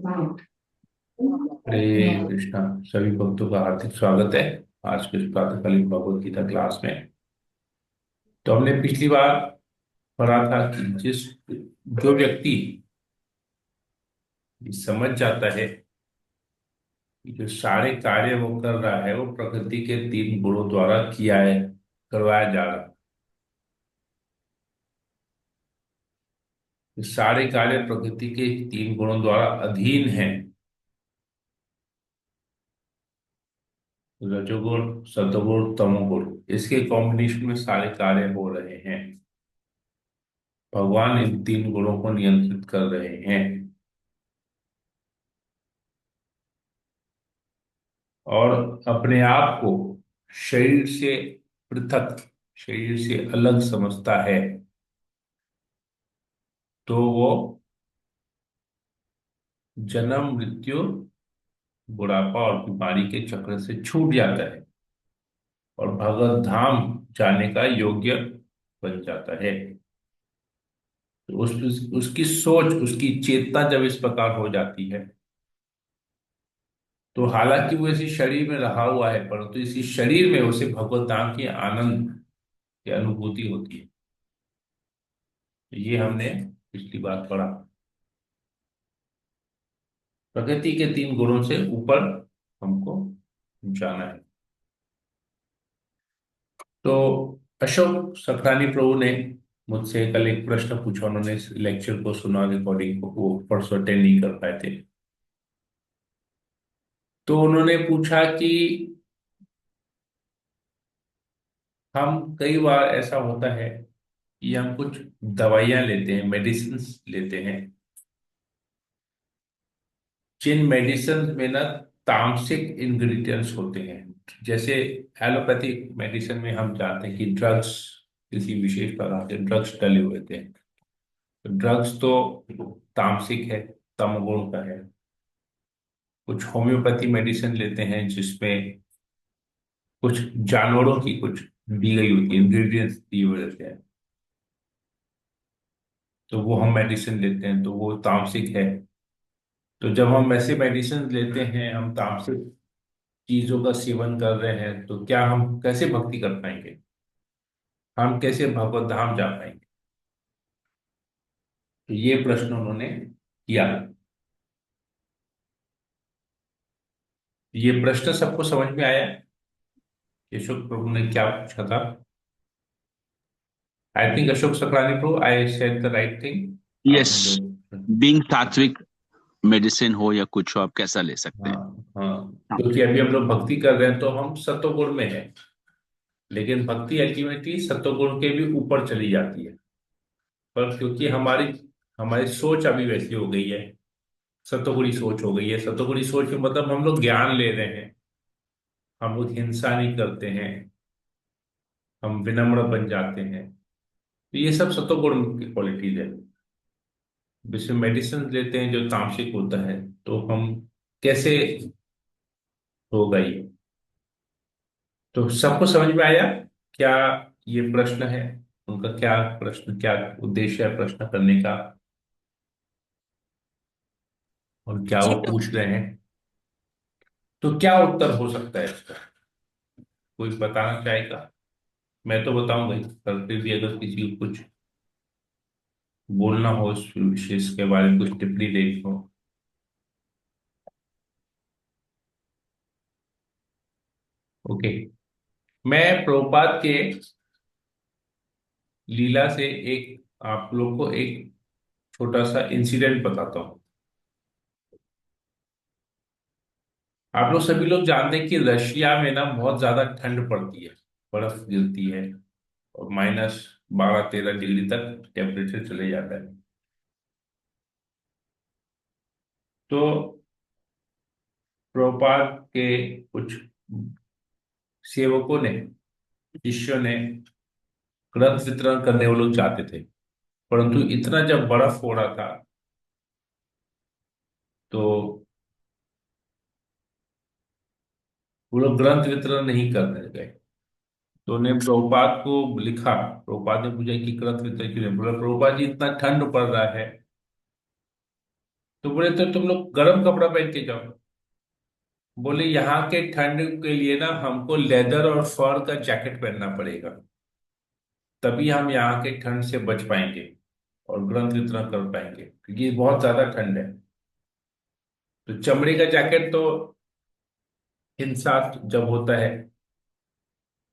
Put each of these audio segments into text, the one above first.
हरे कृष्णा। सभी भक्तों का हार्दिक स्वागत है आज के इस प्रातःकालीन भगवत गीता क्लास में। तो हमने पिछली बार पढ़ा था कि जो व्यक्ति ये समझ जाता है कि जो सारे कार्य वो कर रहा है वो प्रकृति के तीन गुणों द्वारा किया है, करवाया जा रहा है। ये सारे कार्य प्रकृति के तीन गुणों द्वारा अधीन है। रजोगुण, सतोगुण, तमोगुण, इसके कॉम्बिनेशन में सारे कार्य हो रहे हैं। भगवान इन तीन गुणों को नियंत्रित कर रहे हैं और अपने आप को शरीर से पृथक, शरीर से अलग समझता है। तो वो जन्म, मृत्यु, बुढ़ापा और बीमारी के चक्र से छूट जाता है और भगवत धाम जाने का योग्य बन जाता है। तो उसकी सोच, उसकी चेतना जब इस प्रकार हो जाती है, तो हालांकि वो इसी शरीर में रहा हुआ है, परंतु इसी शरीर में उसे भगवत धाम की आनंद की अनुभूति होती है। तो ये हमने पिछली बार पढ़ा। प्रकृति के तीन गुणों से ऊपर हमको जाना है। तो अशोक सखरानी प्रभु ने मुझसे कल एक प्रश्न पूछा। उन्होंने इस लेक्चर को सुना, रिकॉर्डिंग को, वो परसों अटेंड नहीं कर पाए थे। तो उन्होंने पूछा कि हम कई बार ऐसा होता है कि हम कुछ दवाइयां लेते हैं, मेडिसिन लेते हैं, जिन मेडिसिन में ना तामसिक इंग्रेडिएंट्स होते हैं। जैसे एलोपैथिक मेडिसिन में हम जानते हैं कि ड्रग्स, किसी विशेष प्रकार के ड्रग्स डले हुए थे। तो ड्रग्स तो तामसिक है, तमगुण का है। कुछ होम्योपैथी मेडिसिन लेते हैं जिसमें कुछ जानवरों की कुछ दी गई होती है, इंग्रेडिएंट्स दिए हुए रहते हैं। तो वो हम मेडिसिन लेते हैं तो वो तामसिक है। तो जब हम ऐसे मेडिसिन लेते हैं, हम तामसिक चीजों का सेवन कर रहे हैं, तो क्या हम कैसे भक्ति कर पाएंगे? हम कैसे भगवत धाम जा पाएंगे? तो ये प्रश्न उन्होंने किया। ये प्रश्न सबको समझ में आया कि अशोक प्रभु ने क्या पूछा था? I think Ashok Saklani Prabhu, I said the right thing. Yes. आपने जो, बीइंग सात्विक, मेडिसिन हो या कुछ हो, आप कैसा ले सकते हैं। हाँ हाँ, हाँ। क्योंकि अभी हम लोग भक्ति कर रहे हैं तो हम सत्वगुण में हैं, लेकिन भक्ति अल्टीमेटली सत्वगुण के भी ऊपर चली जाती है। पर क्योंकि हमारी हमारी सोच अभी वैसी हो गई है, सत्वगुणी सोच हो गई है। सत्वगुणी सोच में मतलब हम लोग ज्ञान ले रहे हैं, हम लोग हिंसा नहीं करते हैं, हम विनम्र बन जाते हैं। तो ये सब सत्वगुण की क्वालिटीज है। जैसे मेडिसिन लेते हैं जो तामसिक होता है, तो हम कैसे होगा ये? तो सबको समझ में आया क्या ये प्रश्न है? उनका क्या प्रश्न, क्या उद्देश्य है प्रश्न करने का, और क्या जी। वो पूछ रहे हैं? तो क्या उत्तर हो सकता है इसका? कोई बताना चाहेगा? मैं तो बताऊंगा ही, पर फिर भी अगर किसी को कुछ बोलना हो, इस विशेष के बारे में कुछ टिप्पणी देनी हो। ओके। मैं प्रभुपाद के लीला से एक, आप लोग को एक छोटा सा इंसिडेंट बताता हूँ। आप लोग सभी लोग जानते हैं कि रशिया में ना बहुत ज्यादा ठंड पड़ती है, बर्फ गिरती है और -12-13 डिग्री तक टेम्परेचर चले जाता है। तो प्रभुपाद के कुछ सेवकों ने, शिष्यों ने ग्रंथ वितरण करने वो लोग चाहते थे, परंतु इतना जब बर्फ हो रहा था, तो वो लोग ग्रंथ वितरण नहीं करने गए। तो उन्हें प्रभुपाद को लिखा। प्रभुपाद ने पूछा कि ग्रंथ वितरण क्यों नहीं? बोला प्रभुपाद जी, इतना ठंड पड़ रहा है, तो बोले तो तुम लोग गर्म कपड़ा पहन के जाओ। बोले यहाँ के ठंड के लिए ना हमको लेदर और फर का जैकेट पहनना पड़ेगा, तभी हम यहाँ के ठंड से बच पाएंगे और ग्रंथ वितरण कर पाएंगे, क्योंकि बहुत ज्यादा ठंड है। तो चमड़े का जैकेट तो हिंसा जब होता है,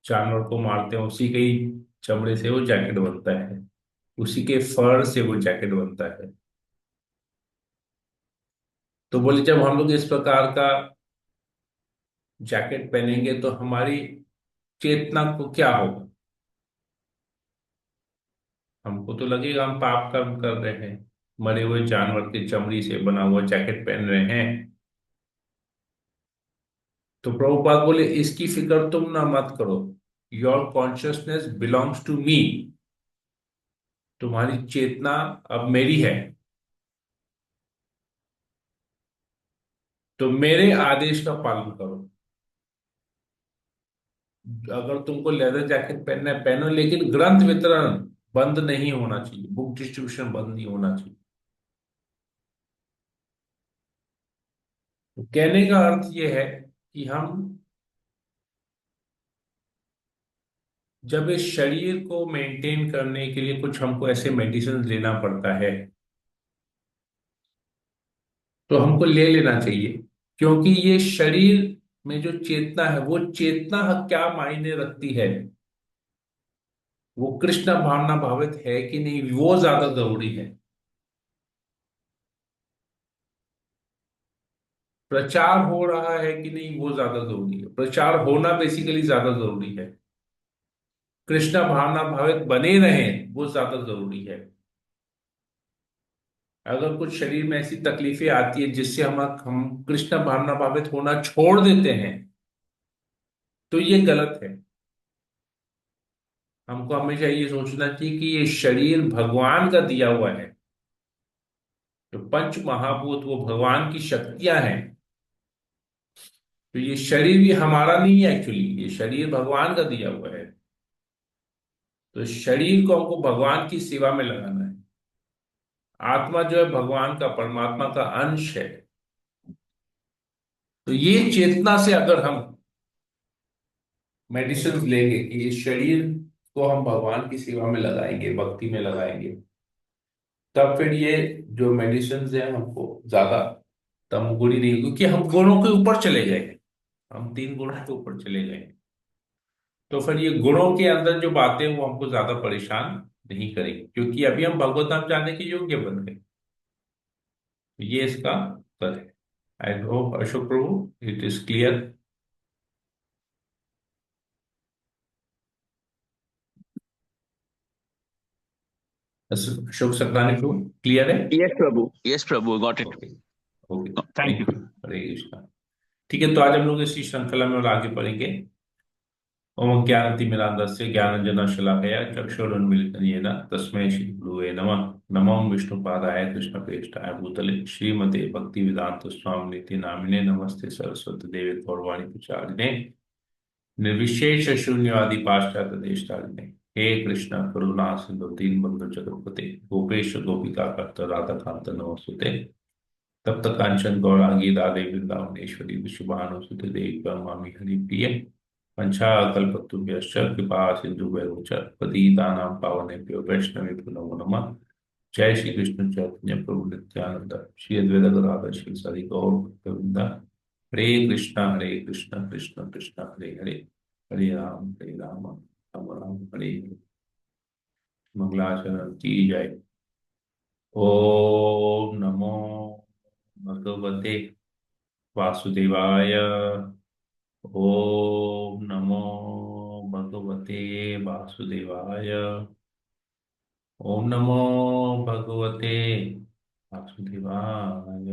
जानवर को मारते हैं, उसी के ही चमड़े से वो जैकेट बनता है, उसी के फर से वो जैकेट बनता है। तो बोले जब हम लोग इस प्रकार का जैकेट पहनेंगे तो हमारी चेतना को क्या होगा। हमको तो लगेगा हम पाप कर्म कर रहे हैं, मरे हुए जानवर की चमड़ी से बना हुआ जैकेट पहन रहे हैं। तो प्रभुपाद बोले इसकी फिक्र तुम ना मत करो, your consciousness belongs to me. तुम्हारी चेतना अब मेरी है, तो मेरे आदेश का पालन करो। अगर तुमको लेदर जैकेट पहनना है पहनो, लेकिन ग्रंथ वितरण बंद नहीं होना चाहिए, बुक डिस्ट्रीब्यूशन बंद नहीं होना चाहिए। तो कहने का अर्थ यह है कि हम जब इस शरीर को मेंटेन करने के लिए कुछ हमको ऐसे मेडिसिन लेना पड़ता है, तो हमको ले लेना चाहिए। क्योंकि ये शरीर में जो चेतना है, वो चेतना क्या मायने रखती है, वो कृष्ण भावना भावित है कि नहीं, वो ज्यादा जरूरी है। प्रचार हो रहा है कि नहीं, वो ज्यादा जरूरी है। प्रचार होना बेसिकली ज्यादा जरूरी है। कृष्ण भावना भावित बने रहें वो ज्यादा जरूरी है। अगर कुछ शरीर में ऐसी तकलीफें आती है जिससे हम कृष्ण भावना भावित होना छोड़ देते हैं, तो ये गलत है। हमको हमेशा ये सोचना चाहिए कि ये शरीर भगवान का दिया हुआ है। तो पंच महाभूत वो भगवान की शक्तियां हैं। तो ये शरीर भी हमारा नहीं है, एक्चुअली ये शरीर भगवान का दिया हुआ है। तो शरीर को हमको भगवान की सेवा में लगाना है। आत्मा जो है भगवान का, परमात्मा का अंश है। तो ये चेतना से अगर हम मेडिसिन लेंगे कि इस शरीर को हम भगवान की सेवा में लगाएंगे, भक्ति में लगाएंगे, तब फिर ये जो मेडिसिन है हमको ज्यादा तमगुणी नहीं, क्योंकि हम गुणों के ऊपर चले गए हैं। हम तीन गुणों के ऊपर चले गए हैं। तो फिर ये गुणों के अंदर जो बातें वो हमको ज्यादा परेशान नहीं करेगी, क्योंकि अभी हम भगवत धाम जाने के योग्य बन गए। तो ये इसका उत्तर है। I hope Ashok Prabhu it is clear. Ashok Sakrani Prabhu clear है। Yes Prabhu, got it. Okay. Okay. Thank thank you. You. Hare Krishna. ठीक है, तो आज हम लोग इसी श्रृंखला में और आगे पढ़ेंगे। ओम ज्ञानतिमिरान्धस्य ज्ञानञ्जनशलाकया चक्षुरुन्मीलितं येन तस्मै श्रीगुरुवे नमः। नमो विष्णुपादाय कृष्णप्रेष्ठाय भूतले श्रीमते भक्तिवेदांत स्वामिनिति नामिने नमस्ते सरस्वती देवे गौरवाणी प्रचारिणे निर्विशेष शून्यवादी पाश्चात्य देशतारिणे। हे कृष्ण करुणा सिंधु दीनबंधु जगत्पते गोपेश गोपिका कांत राधा कांत नमोस्तुते। तप्त कांचन गौरांगी राधे वृंदावनेश्वरी विशुभानुसुते देवी परमामि हरिप्रिय। पंचाकल्पतरुभ्यश्च कृपा सिन्धुभ्यो च पतितानां पावनेभ्यो वैष्णवेभ्यो नमो नमः। जय श्री कृष्ण चैतन्य प्रभु नित्यानंद श्री अद्वैत गदाधर श्री सदि गौर भक्तवृंद। हरे कृष्ण कृष्ण कृष्ण हरे हरे, हरे राम राम राम हरे हरे। मंगलाचरण की जय। ओम नमो भगवते वासुदेवाय। ओम नमो भगवते वासुदेवाय। ओम नमो भगवते वासुदेवाय।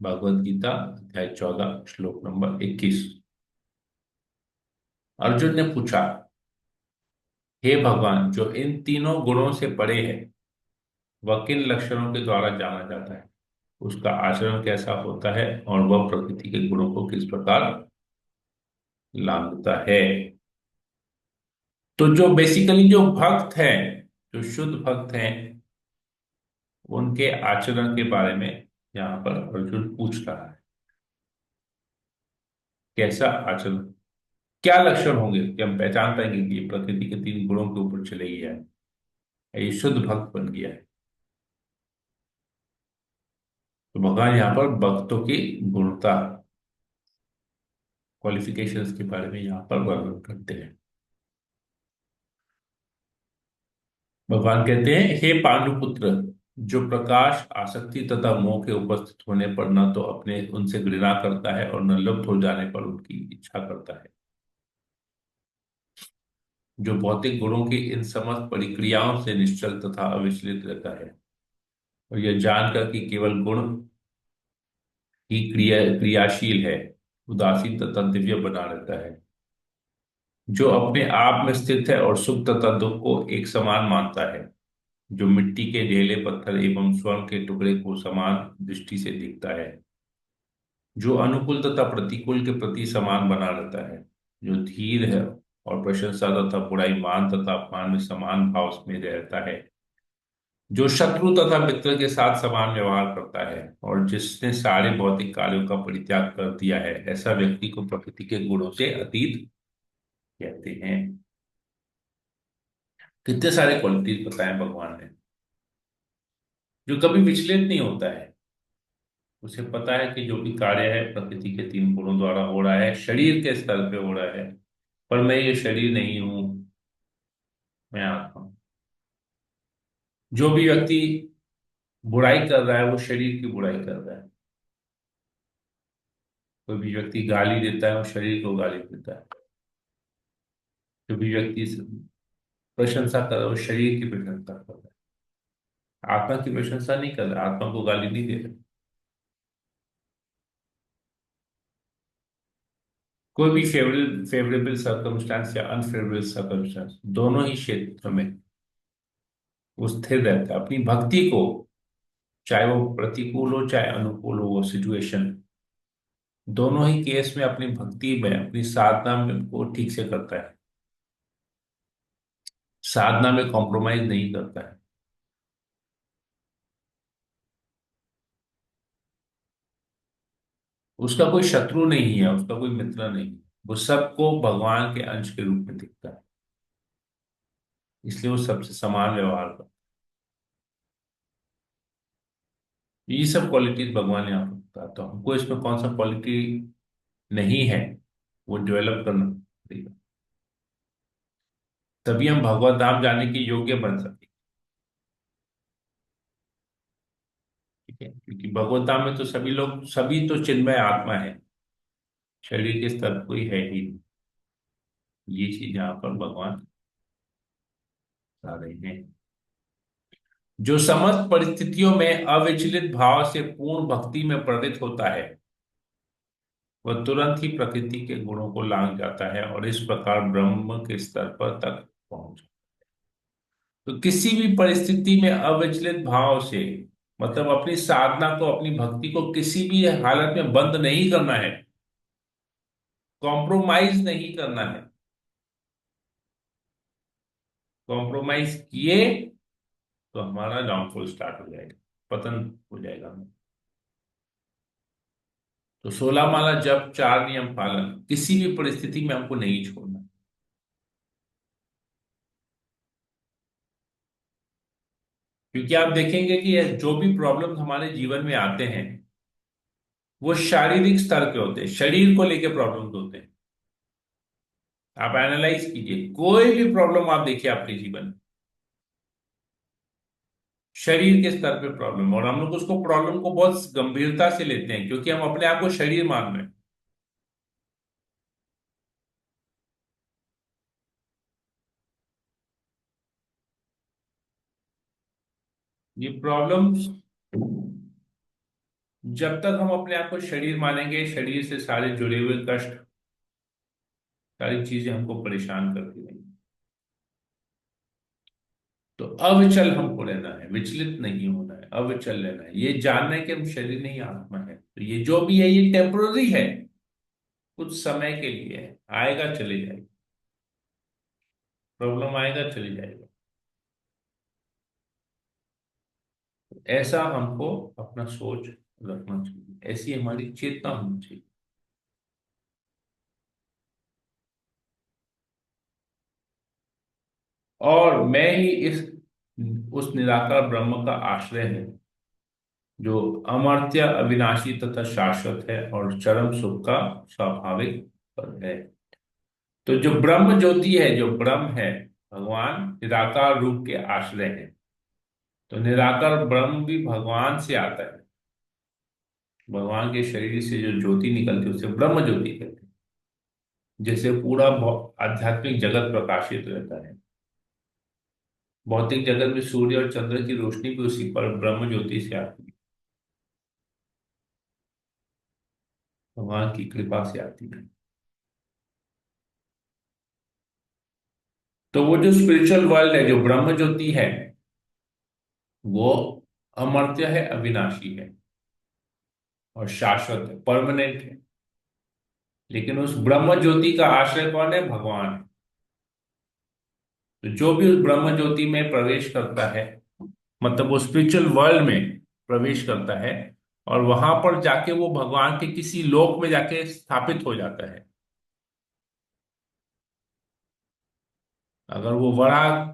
भगवद गीता अध्याय 14 श्लोक नंबर 21। अर्जुन ने पूछा, हे भगवान, जो इन तीनों गुणों से परे है वह किन लक्षणों के द्वारा जाना जाता है, उसका आचरण कैसा होता है और वह प्रकृति के गुणों को किस प्रकार लांघता है। तो जो बेसिकली जो भक्त हैं, जो शुद्ध भक्त हैं, उनके आचरण के बारे में यहाँ पर अर्जुन पूछ रहा है। कैसा आचरण, क्या लक्षण होंगे कि हम पहचान पाएंगे कि ये प्रकृति के 3 गुणों के ऊपर चले गया है, ये शुद्ध भक्त बन गया है। तो भगवान यहाँ पर भक्तों की गुणता, क्वालिफिकेशंस के बारे में यहाँ पर वर्णन करते हैं। भगवान कहते हैं, हे पांडुपुत्र, जो प्रकाश, आसक्ति तथा मोह के उपस्थित होने पर न तो अपने उनसे घृणा करता है और न लुप्त हो जाने पर उनकी इच्छा करता है, जो भौतिक गुणों की इन समस्त परिक्रियाओं से निश्चल तथा अविचलित रहता है, और यह जानकर कि केवल गुण ही क्रियाशील है, उदासीन तथा दिव्य बना रहता है, जो अपने आप में स्थित है और सुख तथा दुख को एक समान मानता है, जो मिट्टी के ढेले पत्थर एवं स्वर्ण के टुकड़े को समान दृष्टि से देखता है, जो अनुकूल तथा प्रतिकूल के प्रति समान बना रहता है, जो धीर है और प्रशंसा तथा बुराई, मान तथा अपमान में समान भाव में रहता है, जो शत्रु तथा मित्र के साथ समान व्यवहार करता है, और जिसने सारे भौतिक कार्यों का परित्याग कर दिया है, ऐसा व्यक्ति को प्रकृति के गुणों से अतीत कहते हैं। कितने सारे क्वालिटीज बताए भगवान ने। जो कभी विचलित नहीं होता है, उसे पता है कि जो भी कार्य है प्रकृति के 3 गुणों द्वारा हो रहा है, शरीर के स्तर पे हो रहा है, पर मैं ये शरीर नहीं हूं, मैं आत्मा हूं। जो भी व्यक्ति बुराई कर रहा है वो शरीर की बुराई कर रहा है। कोई भी व्यक्ति गाली देता है वो शरीर को गाली देता है। जो भी व्यक्ति प्रशंसा कर रहा है वो शरीर की प्रशंसा कर रहा है, आत्मा की प्रशंसा नहीं कर रहा, आत्मा को गाली नहीं दे रहा। कोई भी फेवरेबल फेवरेबल सर्कमस्टांस या अनफेवरेबल सर्कमस्टांस, दोनों ही क्षेत्र में वो स्थिर रहता है अपनी भक्ति को, चाहे वो प्रतिकूल हो चाहे अनुकूल हो वो सिचुएशन, दोनों ही केस में अपनी भक्ति में, अपनी साधना में को ठीक से करता है, साधना में कॉम्प्रोमाइज नहीं करता है। उसका कोई शत्रु नहीं है, उसका कोई मित्र नहीं है। वो सबको भगवान के अंश के रूप में दिखता है, इसलिए वो सबसे समान व्यवहार करता है। ये सब क्वालिटीज भगवान यहाँ पर बताता है। हमको इसमें कौन सा क्वालिटी नहीं है वो डेवलप करना पड़ेगा, तभी हम भगवत धाम जाने के योग्य बन सके। ठीक है, क्योंकि भगवत धाम में तो सभी लोग, सभी तो चिन्मय आत्मा है, शरीर के स्तर पर कोई है ही नहीं। ये चीज यहाँ पर भगवान बता रहे हैं। जो समस्त परिस्थितियों में अविचलित भाव से पूर्ण भक्ति में प्रेरित होता है, वह तुरंत ही प्रकृति के गुणों को लांघ जाता है और इस प्रकार ब्रह्म के स्तर पर तक पहुंच। तो किसी भी परिस्थिति में अविचलित भाव से, मतलब अपनी साधना को, अपनी भक्ति को किसी भी हालत में बंद नहीं करना है, कॉम्प्रोमाइज नहीं करना है। कॉम्प्रोमाइज किए तो हमारा डाउनफॉल स्टार्ट हो जाएगा, पतन हो जाएगा। तो 16 माला जप, 4 नियम पालन, किसी भी परिस्थिति में हमको नहीं छोड़ना। क्योंकि आप देखेंगे कि ये जो भी प्रॉब्लम हमारे जीवन में आते हैं वो शारीरिक स्तर के होते हैं, शरीर को लेके प्रॉब्लम्स होते हैं। आप एनालाइज कीजिए, कोई भी प्रॉब्लम आप देखिए आपके जीवन में, शरीर के स्तर पे प्रॉब्लम, और हम लोग उसको प्रॉब्लम को बहुत गंभीरता से लेते हैं क्योंकि हम अपने आप को शरीर मान रहे हैं। ये प्रॉब्लम्स, जब तक हम अपने आप को शरीर मानेंगे, शरीर से सारे जुड़े हुए कष्ट, सारी चीजें हमको परेशान करती रहेंगी। तो अविचल हमको रहना है, विचलित नहीं होना है, अविचल रहना है, ये जानना है कि हम शरीर नहीं आत्मा है। तो ये जो भी है ये टेम्पोररी है, कुछ समय के लिए है, आएगा चले जाएगा, प्रॉब्लम आएगा चले जाएगा। ऐसा हमको अपना सोच रखना चाहिए, ऐसी हमारी चेतना होनी चाहिए। और मैं ही इस उस निराकार ब्रह्म का आश्रय है, जो अमर्त्य, अविनाशी तथा शाश्वत है और चरम सुख का स्वाभाविक पद है। तो जो ब्रह्म ज्योति है, जो ब्रह्म है, भगवान निराकार रूप के आश्रय है। तो निराकार ब्रह्म भी भगवान से आता है। भगवान के शरीर से जो ज्योति निकलती है उसे ब्रह्म ज्योति कहते हैं। जैसे पूरा आध्यात्मिक जगत प्रकाशित रहता है, भौतिक जगत में सूर्य और चंद्र की रोशनी भी उसी पर ब्रह्म ज्योति से आती है, भगवान की कृपा से आती है। तो वो जो स्पिरिचुअल वर्ल्ड है, जो ब्रह्म ज्योति है, वो अमर्त्य है, अविनाशी है और शाश्वत है, परमानेंट है। लेकिन उस ब्रह्म ज्योति का आश्रय कौन है? भगवान है। तो जो भी उस ब्रह्म ज्योति में प्रवेश करता है, मतलब वो स्पिरिचुअल वर्ल्ड में प्रवेश करता है, और वहां पर जाके वो भगवान के किसी लोक में जाके स्थापित हो जाता है। अगर वो वराह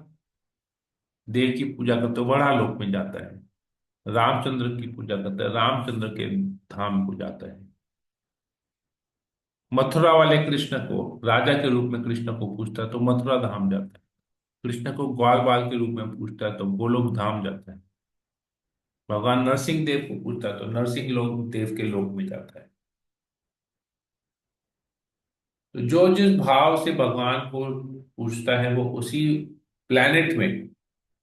देव की पूजा करते तो वराह लोक में जाता है, रामचंद्र की पूजा करता है, रामचंद्र के धाम को जाता है। मथुरा वाले कृष्ण को राजा के रूप में कृष्ण को पूजता है तो मथुरा धाम जाता है। कृष्ण को ग्वाल बाल के रूप में पूजता है तो गोलोक धाम जाता है। भगवान नरसिंह देव को पूजता है तो नरसिंह लोक देव के लोक में जाता है। तो जो जिस भाव से भगवान को पूजता है वो उसी प्लेनेट में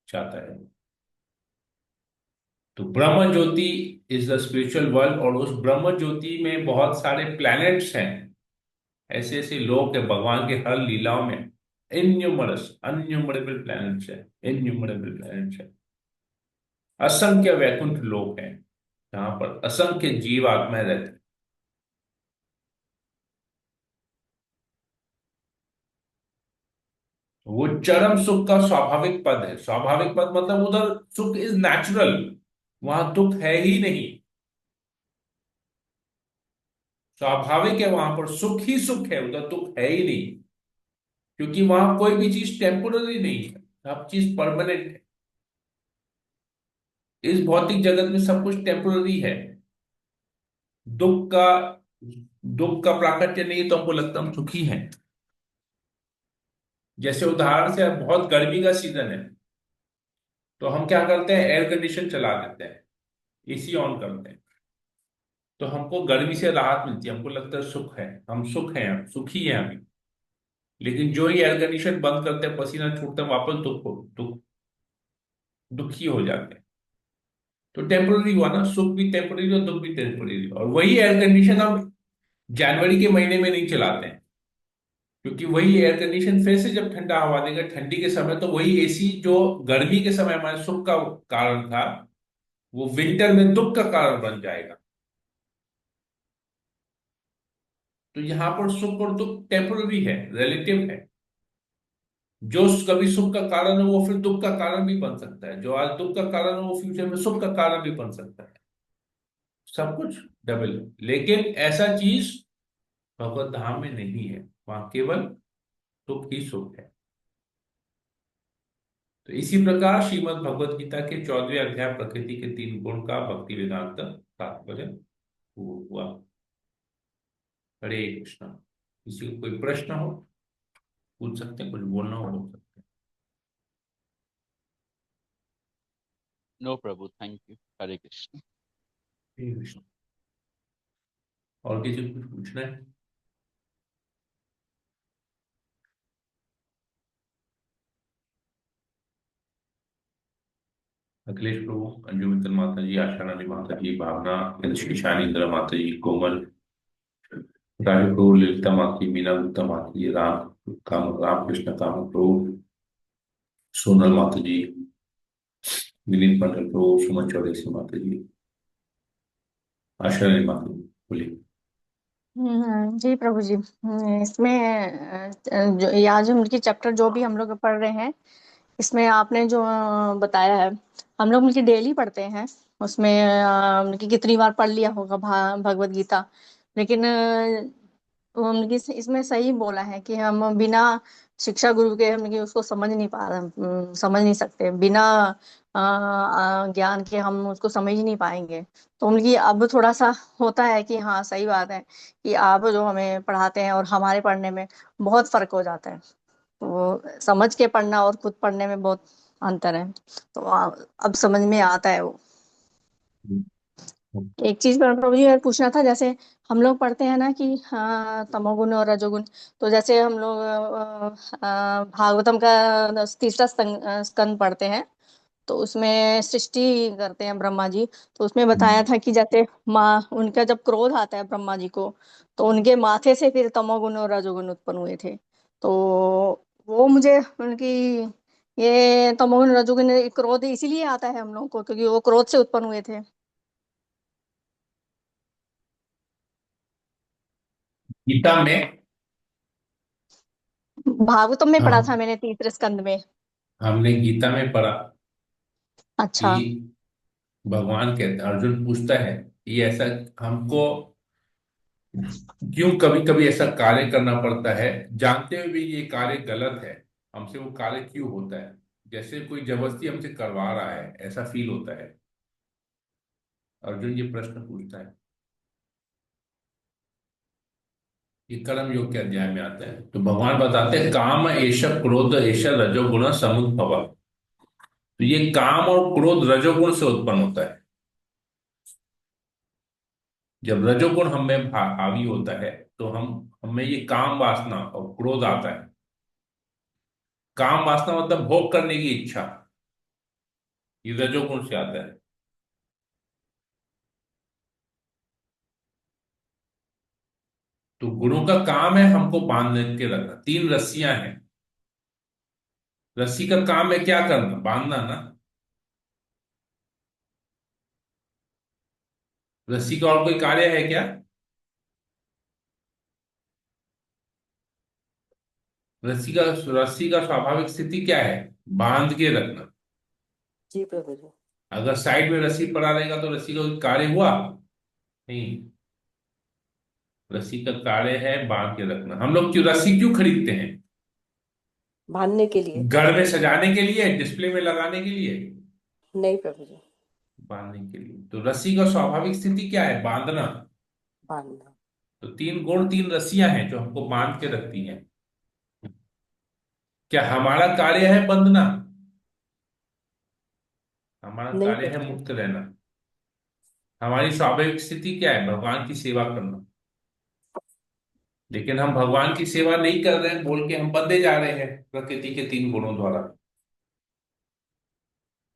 जाता है। तो ब्रह्म ज्योति इज द स्पिरिचुअल वर्ल्ड, और उस ब्रह्म ज्योति में बहुत सारे प्लैनेट्स हैं, ऐसे ऐसे लोग हैं भगवान के हर लीलाओं में। इन्यूमरस अनन्यूमरेबल प्लैनेट्स है, इन्यूमरेबल प्लैनेट्स है। असंख्य वैकुंठ लोक हैं जहां पर असंख्य जीव आत्माएं रहती हैं। वो चरम सुख का स्वाभाविक पद है। स्वाभाविक पद मतलब उधर सुख इज नेचुरल, वहां दुख है ही नहीं। स्वाभाविक है, वहां पर सुख ही सुख है, उधर दुख है ही नहीं। क्योंकि वहां कोई भी चीज टेम्पोररी नहीं है, सब चीज परमानेंट है। इस भौतिक जगत में सब कुछ टेम्पोररी है। दुख का दुख का प्राकट्य नहीं तो हमको लगता है हम सुखी हैं। जैसे उदाहरण से, अब बहुत गर्मी का सीजन है तो हम क्या करते हैं? एयर कंडीशन चला देते हैं, एसी ऑन करते हैं, तो हमको गर्मी से राहत मिलती है, हमको लगता है सुख है, हम सुख हैं, हम सुखी हैं अभी। लेकिन जो ही एयर कंडीशन बंद करते हैं, पसीना छूटता है, वापस दुखी हो जाते हैं। तो टेम्पोररी हुआ ना, सुख भी टेम्पोररी और दुख भी टेम्पोररी। और वही एयर कंडीशन हम जनवरी के महीने में नहीं चलाते हैं, क्योंकि वही एयर कंडीशन फिर से जब ठंडा हवा देगा ठंडी के समय, तो वही एसी जो गर्मी के समय हमारे सुख का कारण था, वो विंटर में दुख का कारण बन जाएगा। तो यहाँ पर सुख और दुख टेम्पोररी है, रिलेटिव है। जो कभी सुख का कारण है वो फिर दुख का कारण भी बन सकता है, जो आज दुख का कारण है वो फ्यूचर में सुख का कारण भी बन सकता है। सब कुछ डबल है। लेकिन ऐसा चीज भगवत धाम में नहीं है, वहां केवल सुख ही सुख है। तो इसी प्रकार श्रीमद् भगवत गीता के 14वें अध्याय प्रकृति के 3 गुण का भक्ति वेदांत तात्पर्य हुआ। हरे कृष्णा। किसी को कोई प्रश्न हो पूछ सकते हैं, कुछ बोलना हो बोल सकते नो प्रभु, थैंक यू। हरे कृष्ण। हैं। हरे कृष्ण। और किसी को कुछ पूछना है? अखिलेश प्रभु, अंजू मित्तल माता जी, आशा रानी माता जी, भावना ईशानी इंदिरा माता जी, कोमल, राजू प्रभु, ललिता माता जी, मीना गुप्ता माता जी, राम कृष्ण काम प्रभु, सोनल माता जी, विनीत मंडल प्रभु, सुमन चौधरी माता जी, आशा रानी माता जी, बोलिए। जी प्रभु जी। इसमें जो ये आज हम उनकी चैप्टर जो भी हम लोग पढ़ रहे हैं, इसमें आपने जो बताया है, हम लोग मिलकर डेली पढ़ते हैं। उसमें कि कितनी बार पढ़ लिया होगा भगवत गीता। लेकिन वो इसमें सही बोला है कि हम बिना शिक्षा गुरु के हम कि उसको समझ नहीं सकते। बिना ज्ञान के हम उसको समझ ही नहीं पाएंगे। तो उनकी अब थोड़ा सा होता है कि हाँ, सही बात है कि आप जो हमें पढ़ाते हैं और हमारे पढ़ने में बहुत फर्क हो जाता है। वो समझ के पढ़ना और खुद पढ़ने में बहुत अंतर है। तो अब समझ में आता है वो। एक चीज पर प्रभु जी मैं पूछना था, जैसे हम लोग पढ़ते हैं ना कि हाँ, तमोगुण और रजोगुण। तो जैसे हम लोग भागवतम का तीसरा स्कंद पढ़ते हैं, तो उसमें सृष्टि करते हैं ब्रह्मा जी। तो उसमें बताया था कि जैसे माँ उनका जब क्रोध आता है ब्रह्मा जी को, तो उनके माथे से फिर तमोगुण और रजोगुण उत्पन्न हुए थे। तो वो मुझे उनकी ये तमोगुण रजोगुण क्रोध इसीलिए आता है हम लोग को क्योंकि वो क्रोध से उत्पन्न हुए थे। गीता में भागवतम में पढ़ा था हम मैंने तीसरे स्कंद में। हमने गीता में पढ़ा अच्छा। कि भगवान कहते अर्जुन पूछता है ये ऐसा हमको क्यों कभी कभी ऐसा कार्य करना पड़ता है, जानते हुए भी ये कार्य गलत है, हमसे वो कार्य क्यों होता है, जैसे कोई जबरदस्ती हमसे करवा रहा है ऐसा फील होता है। अर्जुन ये प्रश्न पूछता है। ये कर्म योग के अध्याय में आता है। तो भगवान बताते हैं काम एष क्रोध एष रजोगुण समुद्भव। तो ये काम और क्रोध रजोगुण से उत्पन्न होता है। जब रजोगुण हमें हावी होता है तो हम हमें ये काम वासना और क्रोध आता है। काम वासना मतलब भोग करने की इच्छा, ये रजोगुण से आता है। तो गुणों का काम है हमको बांध के रखना। तीन रस्सियां हैं, रस्सी का काम है क्या करना, बांधना ना। रस्सी का और कोई कार्य है क्या? रस्सी का स्वाभाविक स्थिति क्या है? बांध के रखना। जी प्रभु जी। अगर साइड में रस्सी पड़ा रहेगा तो रस्सी का कोई कार्य हुआ नहीं। रस्सी का कार्य है बांध के रखना। हम लोग क्यों रस्सी क्यों खरीदते हैं? बांधने के लिए। घर में सजाने के लिए, डिस्प्ले में लगाने के लिए? नहीं प्रभु जी। बांधने के लिए। तो रस्सी का स्वाभाविक स्थिति क्या है? बांधना। बांधना। तो तीन गुण, तीन रस्सियां हैं जो हमको बांध के रखती हैं। क्या हमारा कार्य है बंधना? हमारा नहीं कार्य है प्रभु जी। मुक्त रहना। हमारी स्वाभाविक स्थिति क्या है? भगवान की सेवा करना। लेकिन हम भगवान की सेवा नहीं कर रहे हैं बोल के हम बंधे जा रहे हैं प्रकृति के तीन गुणों द्वारा।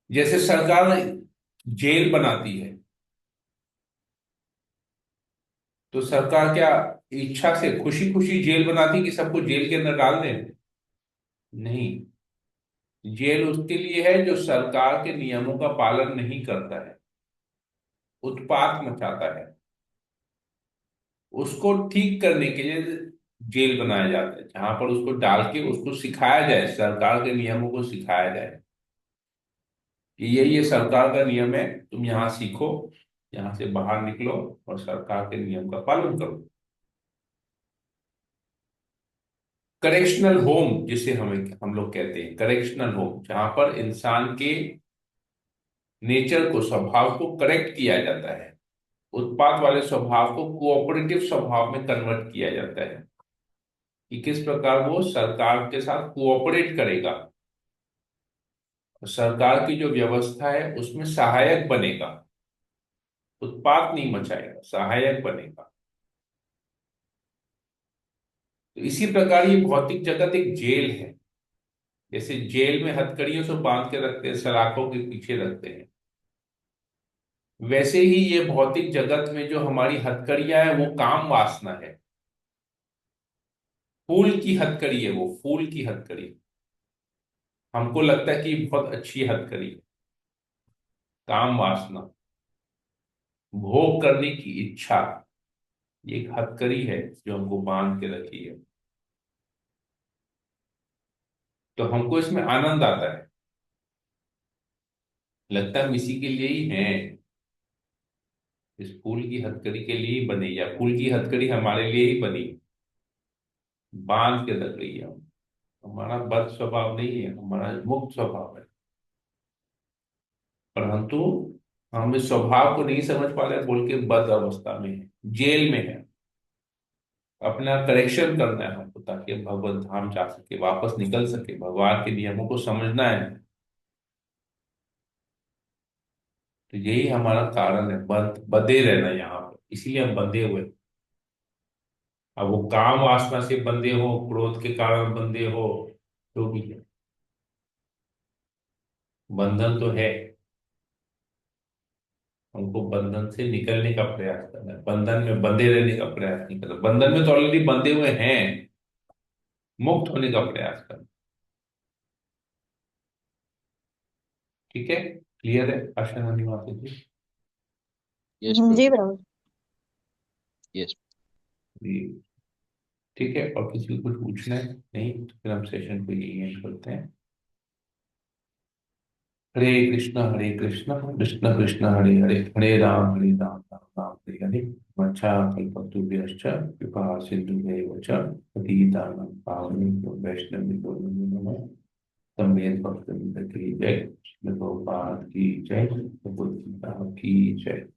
जैसे सरकार जेल बनाती है, तो सरकार क्या इच्छा से खुशी खुशी जेल बनाती कि सबको जेल के अंदर डाल दें? नहीं। जेल उसके लिए है जो सरकार के नियमों का पालन नहीं करता है, उत्पात मचाता है। उसको ठीक करने के लिए जेल बनाया जाता है, जहां पर उसको डाल के उसको सिखाया जाए, सरकार के नियमों को सिखाया जाए कि ये सरकार का नियम है, तुम यहाँ सीखो, यहाँ से बाहर निकलो और सरकार के नियम का पालन करो। करेक्शनल होम जिसे हम लोग कहते हैं, करेक्शनल होम, जहां पर इंसान के नेचर को, स्वभाव को करेक्ट किया जाता है। उत्पाद वाले स्वभाव को कोऑपरेटिव स्वभाव में कन्वर्ट किया जाता है कि किस प्रकार वो सरकार के साथ कोऑपरेट करेगा, सरकार की जो व्यवस्था है उसमें सहायक बनेगा, उत्पात नहीं मचाएगा, सहायक बनेगा। तो इसी प्रकार ये भौतिक जगत एक जेल है। जैसे जेल में हथकड़ियों से बांध के रखते हैं, सलाखों के पीछे रखते हैं, वैसे ही ये भौतिक जगत में जो हमारी हथकड़ियां है वो काम वासना है। फूल की हथकड़ी है, वो फूल की हथकड़ी। हमको लगता है कि बहुत अच्छी हथकड़ी है। काम वासना, भोग करने की इच्छा, ये एक हथकड़ी है जो हमको बांध के रखी है। तो हमको इसमें आनंद आता है। लगता है हम इसी के लिए ही हैं, इस फूल की हथकड़ी के लिए ही बनी, या फूल की हथकड़ी हमारे लिए ही बनी, बांध के रख रही है। हमारा बद स्वभाव नहीं है, हमारा मुक्त स्वभाव है, परंतु हम इस स्वभाव को नहीं समझ पा रहे, बोल के बद अवस्था में है, जेल में है। अपना करेक्शन करना है हमको, ताकि हम भगवत धाम जा सके, वापस निकल सके, भगवान के नियमों को समझना है। तो यही हमारा कारण है, बंधे रहना यहाँ पर, इसीलिए हम बंधे हुए। अब वो काम वासना से बंधे हो, क्रोध के कारण बंधे हो, जो भी है, बंधन तो है। हमको बंधन से निकलने का प्रयास करना है, बंधन में बंधे रहने का प्रयास नहीं करना। बंधन में तो ऑलरेडी बंधे हुए हैं, मुक्त होने का प्रयास करना। ठीक है, क्लियर है आशा रानी माता जी? यस जी प्रभु। प्रभु। यस। जी, ठीक है। और किसी को कुछ पूछना है? नहीं तो फिर हम सेशन को यही एंड करते हैं। हरे कृष्ण कृष्ण कृष्ण हरे हरे, हरे राम राम हरे हरे। मच्छा कल्पतरुभ्यश्च कृपा सिन्धुभ्यैव च पतितानां पावनेभ्यो वैष्णवेभ्यो नमो नमः। संवेद भक्त की जय, श्रील प्रभुपाद की जय, भगवद गीता की जय।